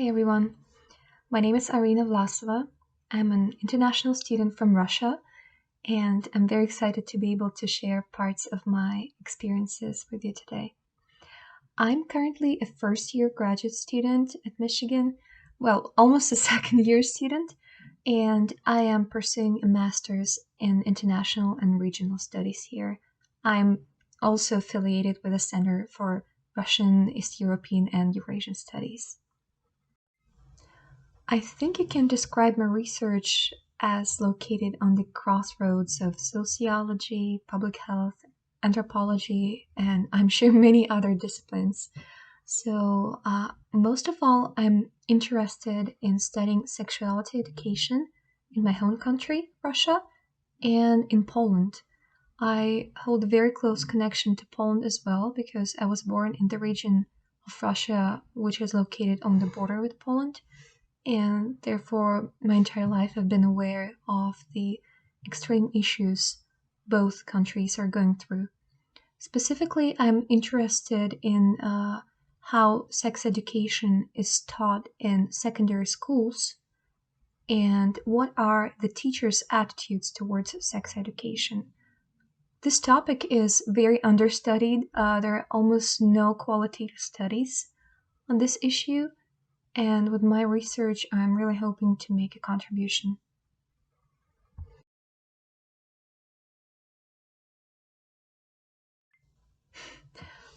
everyone, my name is Arina Vlasova. I'm an international student from Russia, and I'm very excited to be able to share parts of my experiences with you today. I'm currently a first-year graduate student at Michigan, well, almost a second-year student, and I am pursuing a master's in international and regional studies here. I'm also affiliated with the Center for Russian, East European, and Eurasian Studies. I think you can describe my research as located on the crossroads of sociology, public health, anthropology, and I'm sure many other disciplines. So, most of all, I'm interested in studying sexuality education in my home country, Russia, and in Poland. I hold a very close connection to Poland as well because I was born in the region of Russia which is located on the border with Poland, and therefore my entire life I've been aware of the extreme issues both countries are going through. Specifically, I'm interested in how sex education is taught in secondary schools and what are the teachers' attitudes towards sex education. This topic is very understudied. There are almost no qualitative studies on this issue, and with my research, I'm really hoping to make a contribution.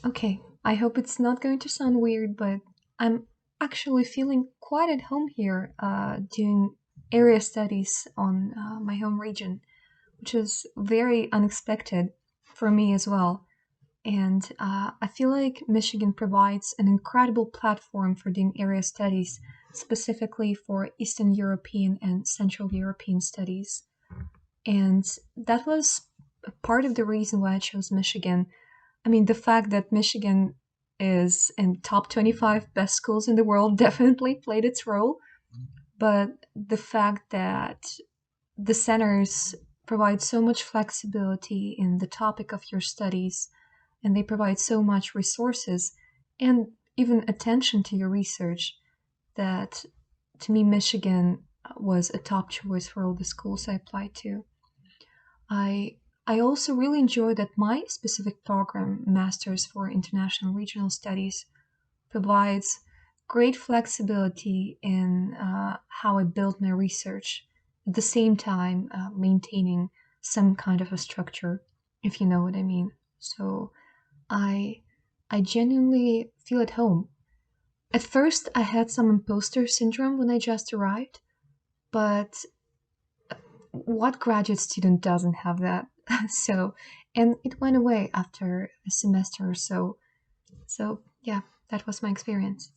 Okay, I hope it's not going to sound weird, but I'm actually feeling quite at home here doing area studies on my home region, which is very unexpected for me as well. And I feel like Michigan provides an incredible platform for doing area studies, specifically for Eastern European and Central European studies. And that was a part of the reason why I chose Michigan. I mean, the fact that Michigan is in top 25 best schools in the world definitely played its role, but the fact that the centers provide so much flexibility in the topic of your studies, and they provide so much resources and even attention to your research, that to me Michigan was a top choice for all the schools I applied to. I I also really enjoy that my specific program, Masters for International Regional Studies, provides great flexibility in how I build my research, at the same time maintaining some kind of a structure, if you know what I mean. So I I genuinely feel at home. At first, I had some imposter syndrome when I just arrived, but what graduate student doesn't have that? So, and it went away after a semester or so. So, yeah, that was my experience.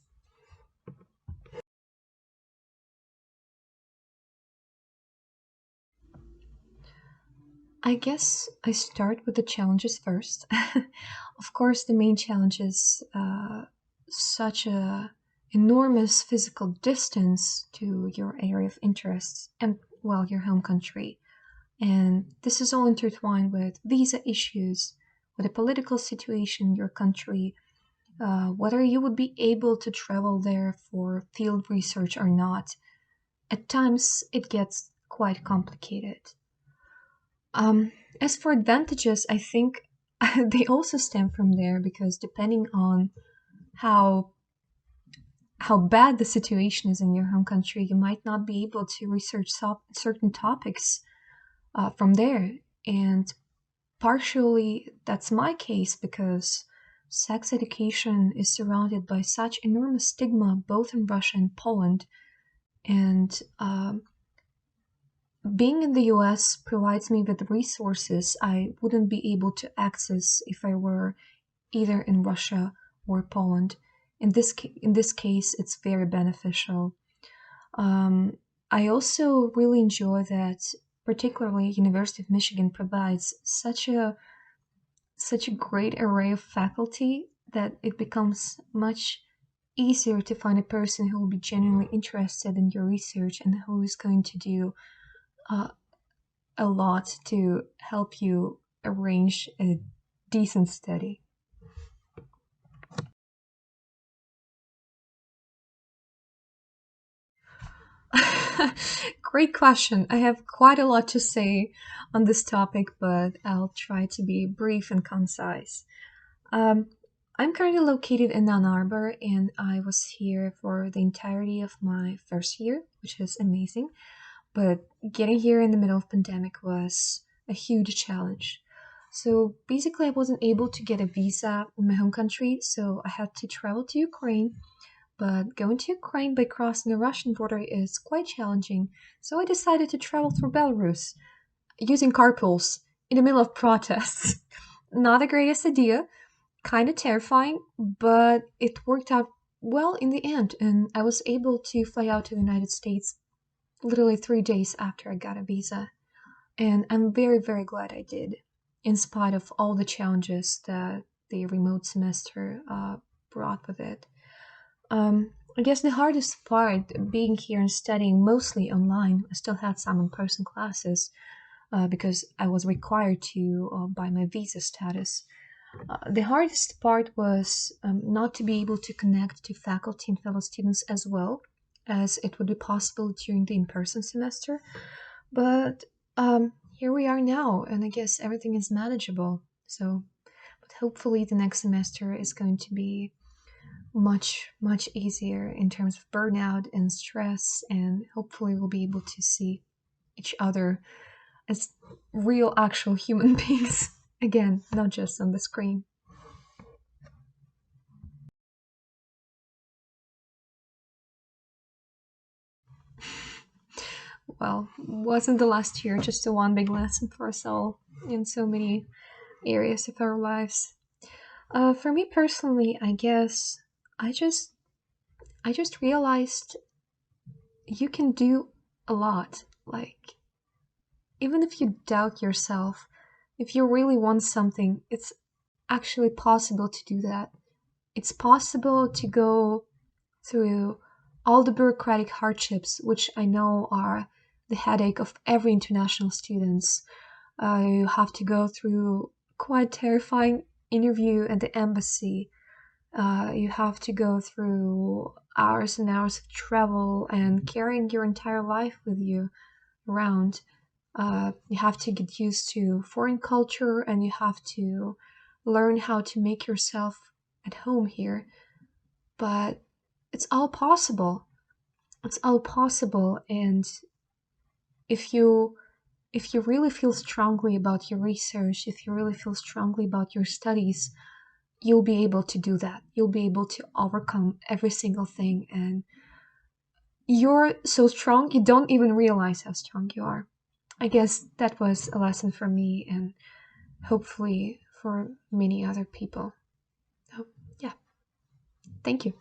I guess I start with the challenges first. Of course, the main challenge is such a enormous physical distance to your area of interest and, well, your home country. And this is all intertwined with visa issues, with the political situation in your country, whether you would be able to travel there for field research or not. At times, it gets quite complicated. As for advantages, I think they also stem from there because depending on how how bad the situation is in your home country, you might not be able to research certain topics from there. And partially that's my case because sex education is surrounded by such enormous stigma both in Russia and Poland. And being in the US provides me with resources I wouldn't be able to access if I were either in Russia or Poland. In this case, it's very beneficial. Um, I also really enjoy that, particularly University of Michigan provides such a great array of faculty that it becomes much easier to find a person who will be genuinely interested in your research and who is going to do uh, a lot to help you arrange a decent study. Great question. I have quite a lot to say on this topic, but I'll try to be brief and concise. Um, I'm currently located in Ann Arbor, and I was here for the entirety of my first year, which is amazing. But getting here in the middle of pandemic was a huge challenge. So basically, I wasn't able to get a visa in my home country, so I had to travel to Ukraine. But going to Ukraine by crossing the Russian border is quite challenging, so I decided to travel through Belarus using carpools in the middle of protests. Not the greatest idea, kind of terrifying, but it worked out well in the end, and I was able to fly out to the United States literally 3 days after I got a visa. And I'm very, very glad I did, in spite of all the challenges that the remote semester brought with it. I guess the hardest part being here and studying mostly online, I still had some in person classes because I was required to by my visa status. The hardest part was not to be able to connect to faculty and fellow students as well as it would be possible during the in person semester. But here we are now, and I guess everything is manageable. So, but hopefully, the next semester is going to be much, much easier in terms of burnout and stress, and hopefully, we'll be able to see each other as real, actual human beings again, not just on the screen. Well, wasn't the last year just a one big lesson for us all in so many areas of our lives? For me personally, I guess I just I just realized you can do a lot. Like even if you doubt yourself, if you really want something, it's actually possible to do that. It's possible to go through all the bureaucratic hardships, which I know are the headache of every international students. You have to go through quite terrifying interview at the embassy. You have to go through hours and hours of travel and carrying your entire life with you around. You have to get used to foreign culture and you have to learn how to make yourself at home here. But it's all possible. It's all possible. And if you if you really feel strongly about your research, if you really feel strongly about your studies, you'll be able to do that. You'll be able to overcome every single thing. And you're so strong, you don't even realize how strong you are. I guess that was a lesson for me and hopefully for many other people. So, yeah, thank you.